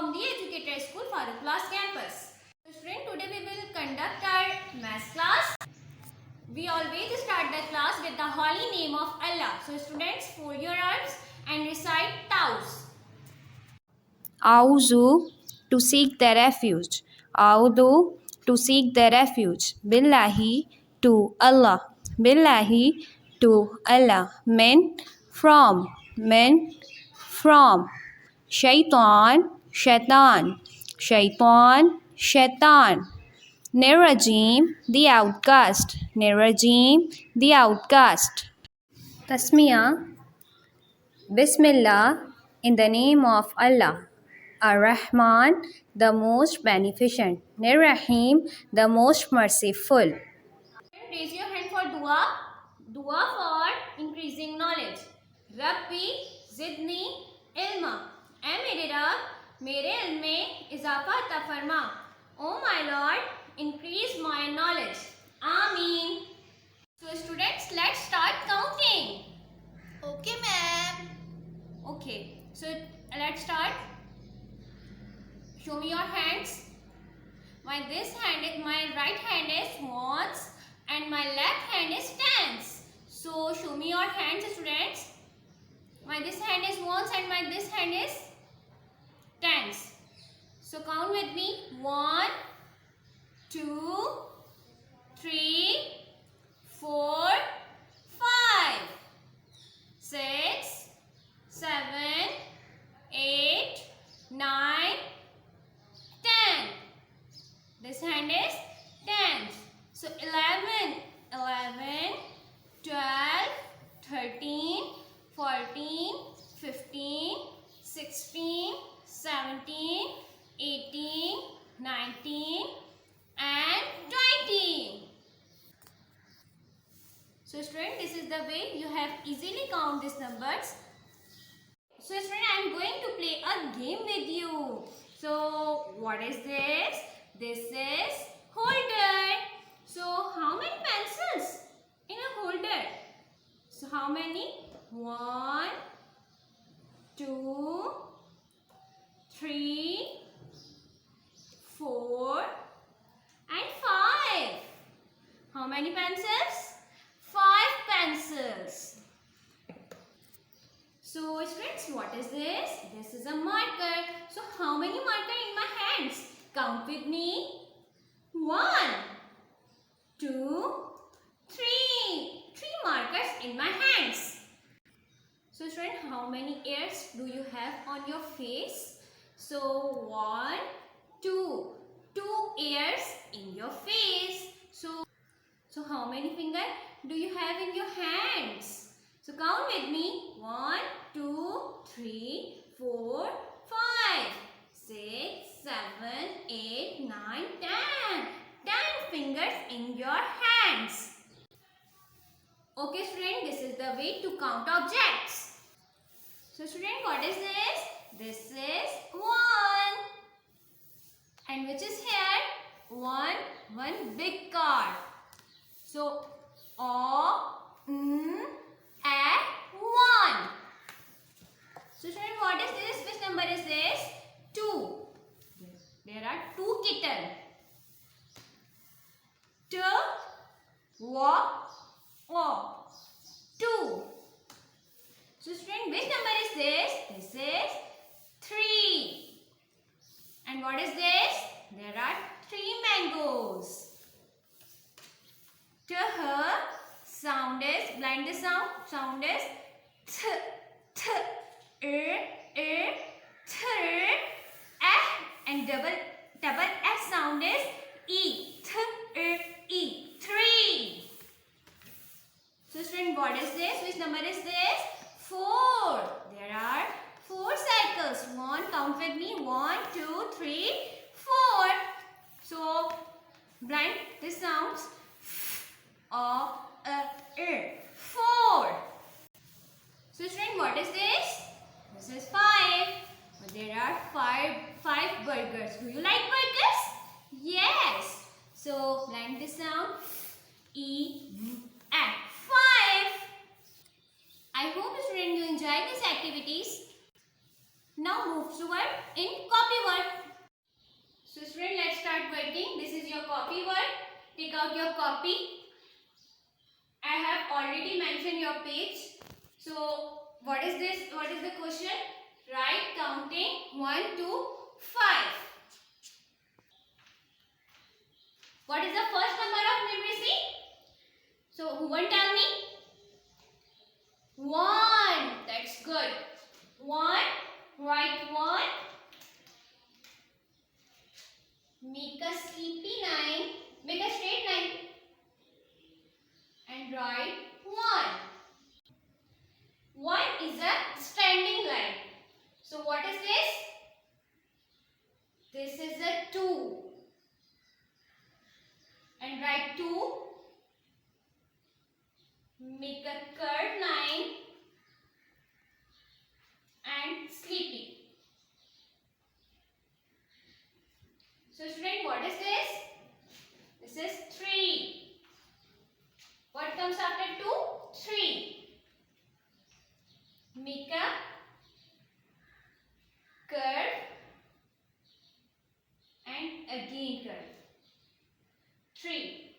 from the Educator School, Farooq Class Campus. So student, today we will conduct our math class. We always start the class with the holy name of Allah. So students, fold your arms and recite Taus. Auzu, to seek the refuge. Audu, to seek the refuge. Billahi, to Allah. Billahi, to Allah. Min, from. Min, from. Shaitan, shaitan. Shaitan, shaitan. Nirajim, the outcast. Nirajim, the outcast. Tasmiyah, Bismillah, in the name of Allah. Ar-Rahman, the most beneficent. Ar-Rahim, the most merciful. Raise your hand for dua. Dua for increasing knowledge. Rabbi zidni ilma. ऐ मेरे रब मेरे इल्म में इजाफा अता फरमा. Oh my Lord, increase my knowledge. Ameen. So students, let's start counting. Okay, ma'am. Okay, so let's start. Show me your hands. My right hand is ones and my left hand is tens. So show me your hands, students. This hand is ones and this hand is tens. So count with me. 1, 2, 3, 4, 5, 6, 7, 8, 9, 10. This hand is tens. So 11, 12, 13, 14, 15, 16, 17, 18, 19 and 20. So student, this is the way you have easily count these numbers. So student, I am going to play a game with you. So what is this? This is holder. So how many pencils in a holder? So how many? 1, 2, 3, 4 and 5. How many pencils? 5 pencils. So students, what is this? This is a marker. So how many markers in my hands? Count with me. 1, 2, 3. 3 markers in my hands. So student, how many ears do you have on your face? So 1, 2. 2 ears in your face. So how many fingers do you have in your hands? So count with me. 1, 2, 3, 4, 5, 6, 7, 8, 9, 10. 10 fingers in your hands. Okay student, this is the way to count objects. So student, what is this? This is 1. And which is here? One big card. So, one. So student, what is this? Which number is this? 2. There are 2 kittens. O. 2. So student, which number is this? This is 3. And what is this? There are 3 mangoes. Sound is, blind the sound. Sound is and double S sound is E. 3. So student, what is this? Which number is this? 4. There are 4 cycles. Count with me. 1, 2, 3, 4. So blind this sounds. 4. So student, what is this? This is 5. There are 5 burgers. Do you like burgers? Yes. So blind this sound. And 5. I hope student you enjoy these activities. Now move to word in copy word. So student, let's start working. This is your copy word. Take out your copy. I have already mentioned your page. So what is this? What is the question? Write counting 1 to 5. What is the first number of numeracy? So who will tell me? 1. That's good. 1. Write 1. Make a sleepy line. Make a straight line. And write 1. 1 is a standing line. So what is this? This is a 2. And write 2. Make a curved line and sleepy. So student, what is this? This is 3. What comes after 2? 3. Make a curve and again curve. 3.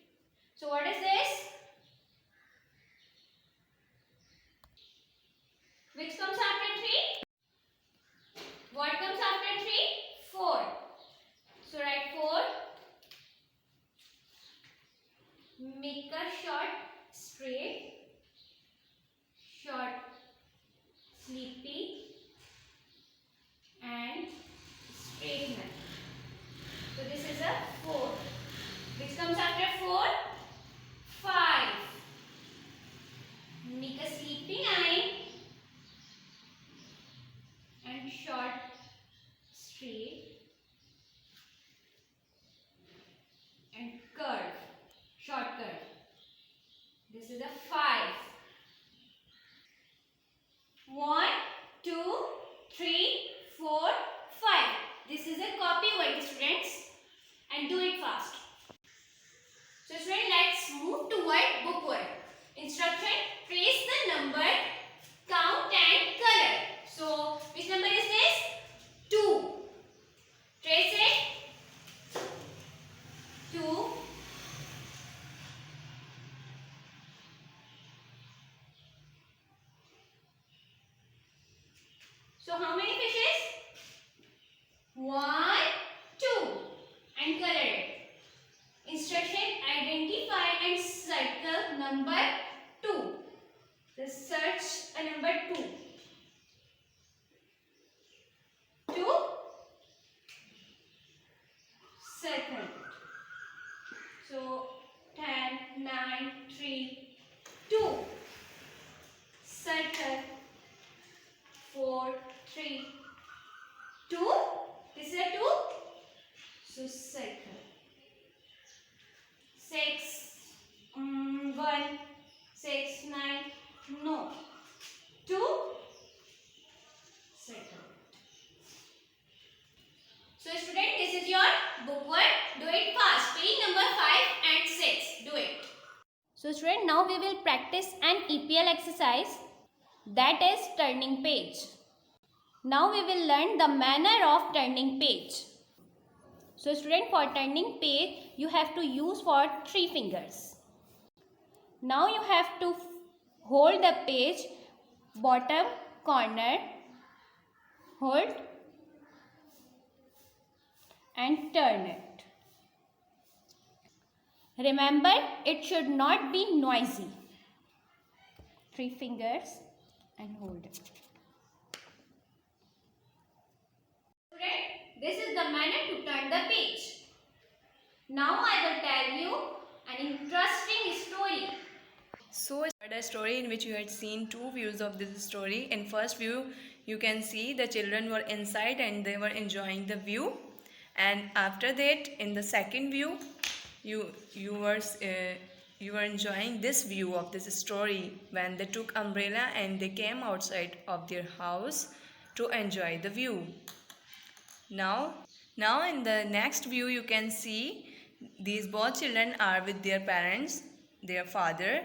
So what is this? Which comes after 3? What comes after 3? 4. So write 4. Make a short straight, short sleepy and straight line. So this is a 4. Which comes after 4? 5. Make a sleepy line and short straight and curve, short curve. This is a 5. 1, 2, 3, 4, 5. This is a copy word, students, and do it fast. So students, let's move toward book word. Instruction: trace the number, count and color. So which number is this? 2. Trace it. 2. So how many fishes? 1, 2. And color it. Instruction: identify and circle number 2. Just search a number 2. 2. Circle. So 10, 9, 3, 2. Circle. 4, 3, 2. This is a 2. So circle. 6, 1, 6, 9, no. 2. Circle. So student, this is your book word. Do it fast. Page number 5 and 6. Do it. So student, now we will practice an EPL exercise, that is turning page. Now we will learn the manner of turning page. So student, for turning page, you have to use for 3 fingers. Now you have to hold the page bottom corner, hold and turn it. Remember, it should not be noisy. 3 fingers and hold it. This is the manner to turn the page. Now I will tell you an interesting story. So, a story in which you had seen 2 views of this story. In first view, you can see the children were inside and they were enjoying the view. And after that, in the second view, you were enjoying this view of this story when they took umbrella and they came outside of their house to enjoy the view. Now in the next view, you can see these both children are with their parents, their father,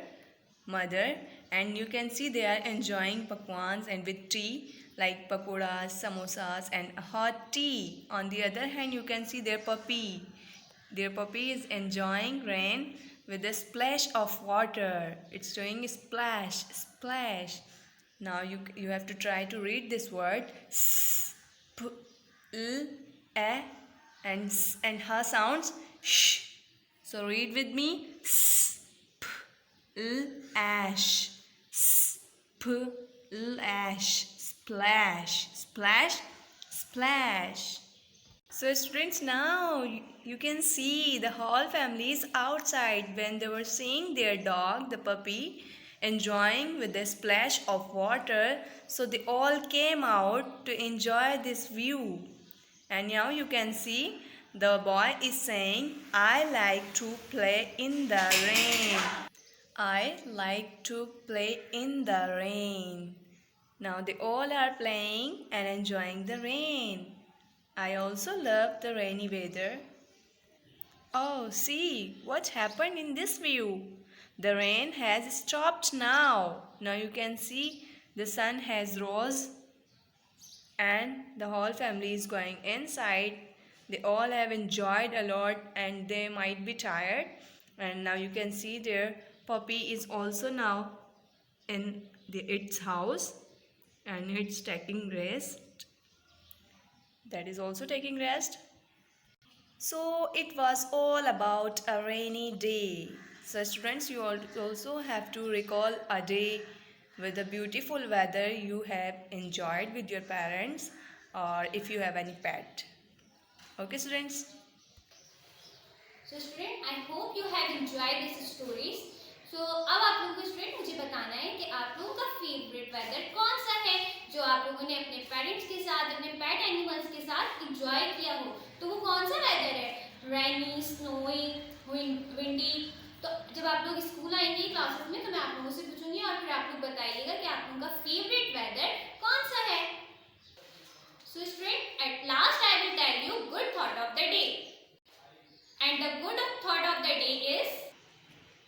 mother, and you can see they are enjoying pakwans and with tea like pakoras, samosas, and a hot tea. On the other hand, you can see their puppy. Their puppy is enjoying rain with a splash of water. It's doing splash, splash. Now you have to try to read this word. S, p, l, a, and s, and ha sounds sh. So read with me. S, p, l, ash. S, p, l, ash. Splash, splash, splash. So students, now you can see the whole family is outside when they were seeing their dog, the puppy, enjoying with the splash of water. So they all came out to enjoy this view. And now you can see the boy is saying, I like to play in the rain. I like to play in the rain. Now they all are playing and enjoying the rain. I also love the rainy weather. Oh, see what happened in this view. The rain has stopped now. Now you can see the sun has rose and the whole family is going inside. They all have enjoyed a lot and they might be tired. And now you can see their puppy is also now in its house and it's taking rest. That is also taking rest. So it was all about a rainy day. So students, you also have to recall a day with a beautiful weather you have enjoyed with your parents or if you have any pet. Okay students? So student, I hope you have enjoyed these stories. So अब आप लोगों को student मुझे बताना है कि आप लोगों का फेवरेट वेदर कौन सा है जो आप लोगों ने अपने पेरेंट्स के साथ, अपने पेट एनिमल्स के साथ एंजॉय किया हो. तो वो कौन सा वेदर है? रेनी, स्नोई, विंडी. तो जब आप लोग स्कूल आएंगे क्लासेस में तो मैं आप लोगों से पूछूंगी और फिर आप लोग बताइएगा कि आप लोगों का फेवरेट वेदर कौन सा है. So student, at last I will tell you good thought of the day. And the good thought of the day is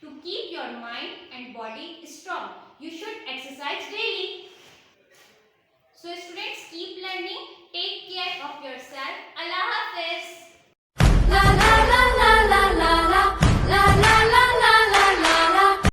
to keep your mind and body strong, you should exercise daily. So students, keep learning, take care of yourself. Allah Hafiz. La la la la la la la la la.